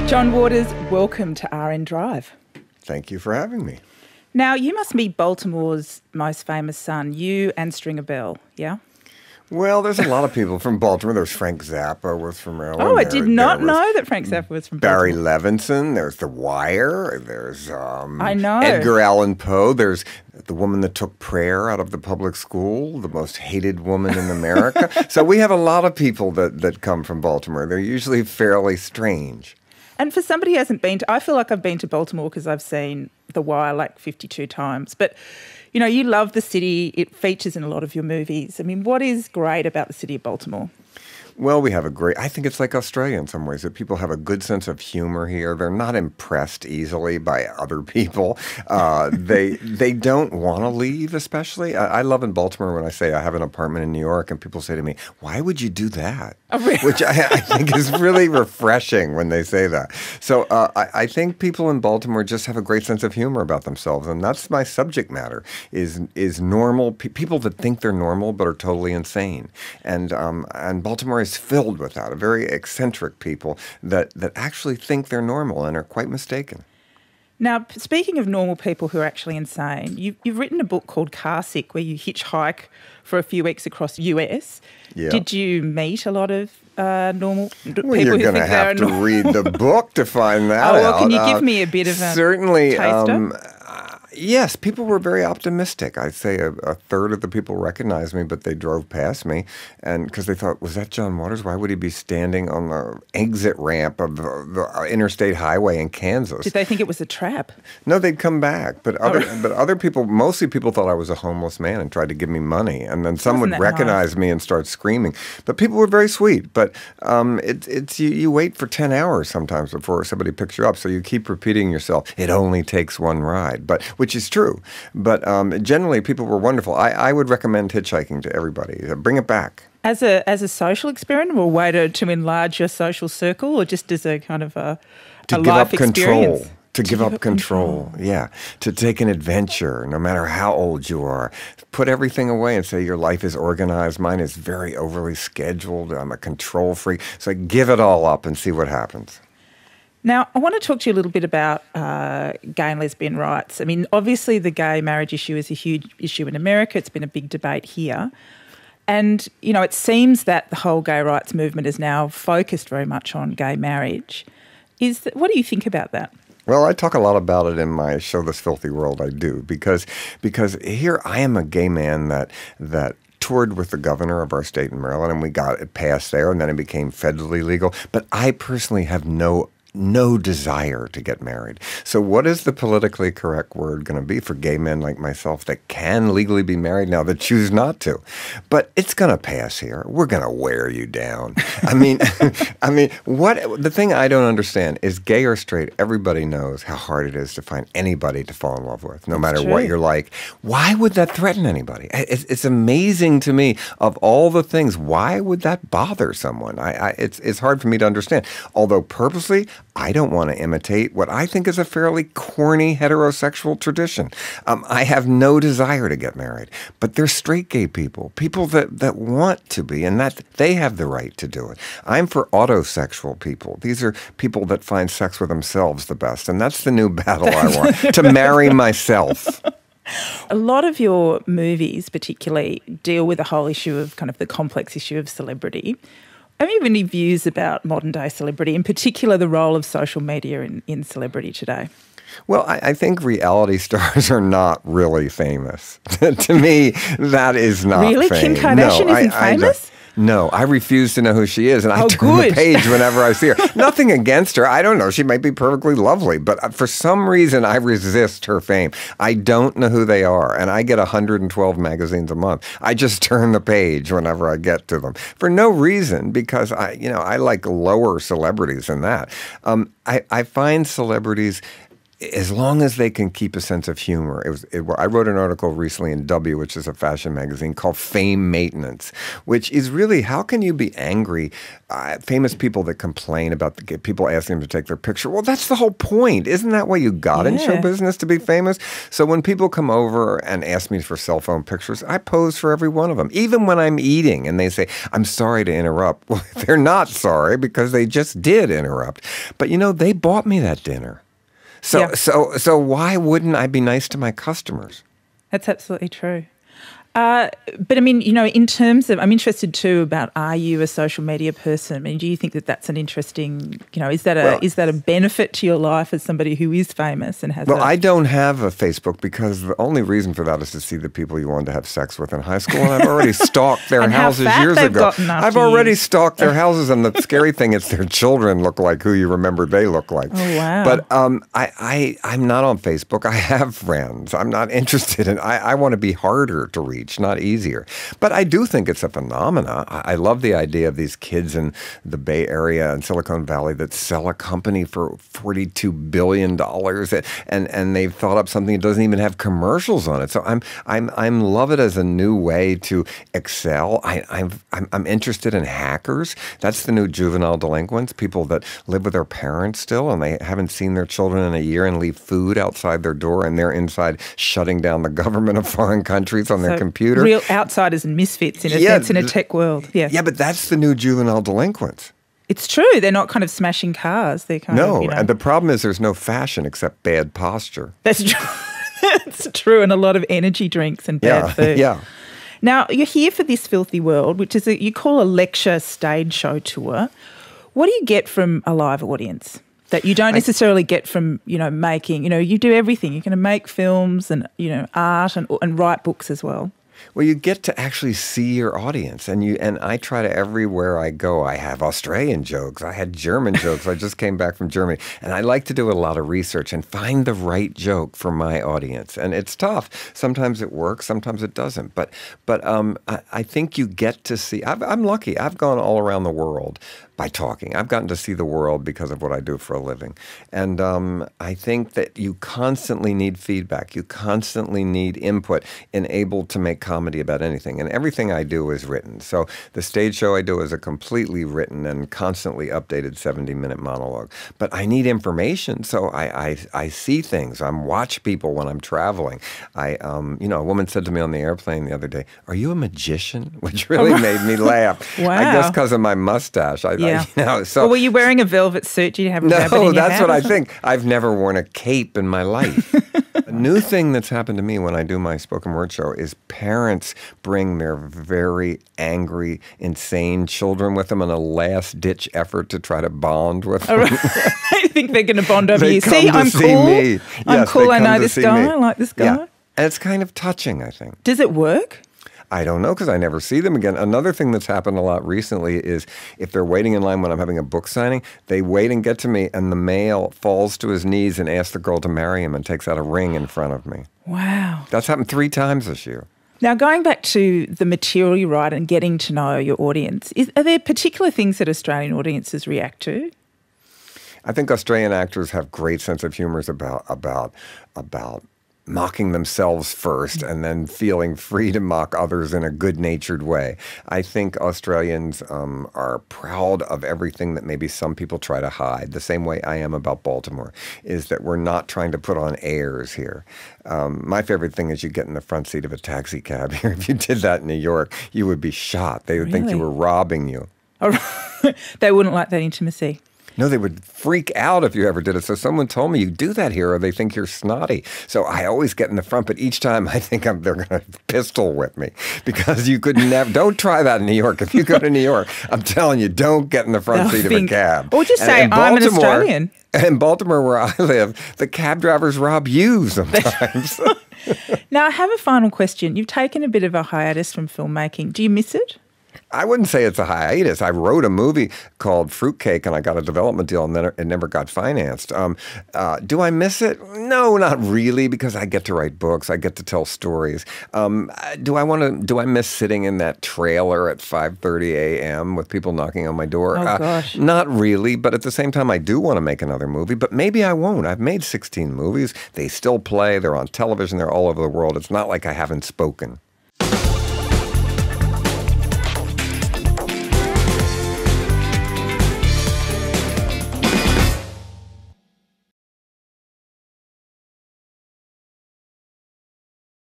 John Waters, welcome to RN Drive. Thank you for having me. Now, you must be Baltimore's most famous son, you and Stringer Bell, yeah? Well, there's a lot of people from Baltimore. There's Frank Zappa was from Maryland. Oh, I did not know that Frank Zappa was from Barry Baltimore. Levinson. There's The Wire. There's I know. Edgar Allan Poe. There's the woman that took prayer out of the public school, the most hated woman in America. So we have a lot of people that come from Baltimore. They're usually fairly strange. And for somebody who hasn't been to, I feel like I've been to Baltimore because I've seen The Wire like 52 times. But, you know, you love the city. It features in a lot of your movies. I mean, what is great about the city of Baltimore? Well, we have I think it's like Australia in some ways, that people have a good sense of humor here. They're not impressed easily by other people. They don't want to leave, especially. I love in Baltimore when I say I have an apartment in New York and people say to me, why would you do that? Oh, really? Which I think is really refreshing when they say that. So I think people in Baltimore just have a great sense of humor about themselves. And that's my subject matter, is normal, people that think they're normal but are totally insane. And Baltimore is filled with that, very eccentric people that actually think they're normal and are quite mistaken. Now, speaking of normal people who are actually insane, you've written a book called Car Sick where you hitchhike for a few weeks across the US. Yeah. Did you meet a lot of normal people Well, you're who going to think they're have to normal? read the book to find that out. Oh, well, can you give me a bit of a certainly, taster? Yes, people were very optimistic. I'd say a third of the people recognized me, but they drove past me, and because they thought, was that John Waters? Why would he be standing on the exit ramp of the interstate highway in Kansas? Did they think it was a trap? No, they'd come back, but other people, mostly people thought I was a homeless man and tried to give me money, and then some Wasn't would that recognize nice? me and start screaming. But people were very sweet. But you wait for 10 hours sometimes before somebody picks you up, so you keep repeating yourself. It only takes one ride, which is true. But generally, people were wonderful. I would recommend hitchhiking to everybody. Bring it back. As a social experiment or a way to enlarge your social circle, or just as a kind of a life experience? To give up control, yeah. To take an adventure, no matter how old you are. Put everything away and say your life is organized. Mine is very overly scheduled. I'm a control freak. So give it all up and see what happens. Now, I want to talk to you a little bit about gay and lesbian rights. I mean, obviously the gay marriage issue is a huge issue in America. It's been a big debate here. And, you know, it seems that the whole gay rights movement is now focused very much on gay marriage. What do you think about that? Well, I talk a lot about it in my show, This Filthy World. I do, because here I am a gay man that toured with the governor of our state in Maryland, and we got it passed there, and then it became federally legal. But I personally have no desire to get married. So what is the politically correct word going to be for gay men like myself that can legally be married now, that choose not to? But it's going to pass here. We're going to wear you down. I mean, the thing I don't understand is, gay or straight, everybody knows how hard it is to find anybody to fall in love with, no matter what you're like. Why would that threaten anybody? It's amazing to me, of all the things, why would that bother someone? It's hard for me to understand. Although purposely, I don't want to imitate what I think is a fairly corny heterosexual tradition. I have no desire to get married. But there's straight gay people that want to be, and that they have the right to do it. I'm for autosexual people. These are people that find sex with themselves the best, and that's the new battle I want, to marry myself. A lot of your movies particularly deal with the whole issue of kind of the complex issue of celebrity. Have you any views about modern-day celebrity, in particular the role of social media in celebrity today? Well, I think reality stars are not really famous. To me, that is not Really? fame. Kim Kardashian isn't famous? No, I refuse to know who she is, and I turn the page whenever I see her. Nothing against her. I don't know. She might be perfectly lovely, but for some reason, I resist her fame. I don't know who they are, and I get 112 magazines a month. I just turn the page whenever I get to them for no reason, because I like lower celebrities than that. I find celebrities as long as they can keep a sense of humor. I wrote an article recently in W, which is a fashion magazine, called Fame Maintenance, which is really, how can you be angry at famous people that complain about people asking them to take their picture? Well, that's the whole point. Isn't that why you got in show business, to be famous? So when people come over and ask me for cell phone pictures, I pose for every one of them, even when I'm eating and they say, I'm sorry to interrupt. Well, they're not sorry because they just did interrupt. But, they bought me that dinner. So why wouldn't I be nice to my customers? That's absolutely true. But I mean, in terms of, I'm interested too about, are you a social media person? I mean, do you think that that's an interesting, is that a benefit to your life as somebody who is famous and has? Well, I don't have a Facebook because the only reason for that is to see the people you wanted to have sex with in high school, and I've already stalked their houses years ago. I've already stalked their houses, and the scary thing is their children look like who you remember they look like. Oh wow! But I'm not on Facebook. I have friends. I'm not interested in. I want to be harder to reach, not easier. But I do think it's a phenomena. I love the idea of these kids in the Bay Area and Silicon Valley that sell a company for $42 billion, and they've thought up something that doesn't even have commercials on it. So I'm love it as a new way to excel. I'm interested in hackers. That's the new juvenile delinquents, people that live with their parents still and they haven't seen their children in a year and leave food outside their door, and they're inside shutting down the government of foreign countries on their computer. Real outsiders and misfits in a sense in a tech world. Yeah. Yeah, but that's the new juvenile delinquents. It's true. They're not kind of smashing cars. They're kind of, and the problem is there's no fashion except bad posture. That's true. That's true, and a lot of energy drinks and bad food. Yeah. Now, you're here for This Filthy World, which is you call a lecture stage show tour. What do you get from a live audience that you don't necessarily get from, making, you do everything. You're going to make films and, art and write books as well. Well, you get to actually see your audience, and I try to, everywhere I go, I have Australian jokes, I had German jokes, I just came back from Germany, and I like to do a lot of research and find the right joke for my audience, and it's tough. Sometimes it works, sometimes it doesn't, but I think you get to see. I'm lucky. I've gone all around the world by talking. I've gotten to see the world because of what I do for a living. And I think that you constantly need feedback. You constantly need input and able to make comedy about anything. And everything I do is written. So the stage show I do is a completely written and constantly updated 70-minute monologue. But I need information, so I see things. I watch people when I'm traveling. A woman said to me on the airplane the other day, "Are you a magician?" Which really made me laugh. Wow. I guess because of my mustache. Well, were you wearing a velvet suit? Did you have a rabbit in your No, that's hat? what I think. I've never worn a cape in my life. A new thing that's happened to me when I do my spoken word show is parents bring their very angry, insane children with them in a last-ditch effort to try to bond with them. I think they're going to bond over you. See, I'm cool. Me. I'm cool. I know this guy. I like this guy. Yeah. And it's kind of touching, I think. Does it work? I don't know, because I never see them again. Another thing that's happened a lot recently is if they're waiting in line when I'm having a book signing, they wait and get to me, and the male falls to his knees and asks the girl to marry him and takes out a ring in front of me. Wow. That's happened 3 times this year. Now, going back to the material you write and getting to know your audience, are there particular things that Australian audiences react to? I think Australian actors have great sense of humor about mocking themselves first and then feeling free to mock others in a good-natured way. I think Australians are proud of everything that maybe some people try to hide, the same way I am about Baltimore, is that we're not trying to put on airs here. My favorite thing is you get in the front seat of a taxi cab here. If you did that in New York, you would be shot. They would think you were robbing you. They wouldn't like that intimacy. No, they would freak out if you ever did it. So someone told me, you do that here or they think you're snotty. So I always get in the front, but each time I think they're going to pistol whip me because you could never, don't try that in New York. If you go to New York, I'm telling you, don't get in the front seat of a cab. Or just say, I'm an Australian. In Baltimore, where I live, the cab drivers rob you sometimes. Now, I have a final question. You've taken a bit of a hiatus from filmmaking. Do you miss it? I wouldn't say it's a hiatus. I wrote a movie called Fruitcake, and I got a development deal, and then it never got financed. Do I miss it? No, not really, because I get to write books. I get to tell stories. Do I miss sitting in that trailer at 5:30 a.m. with people knocking on my door? Oh, gosh. Not really, but at the same time, I do want to make another movie, but maybe I won't. I've made 16 movies. They still play. They're on television. They're all over the world. It's not like I haven't spoken.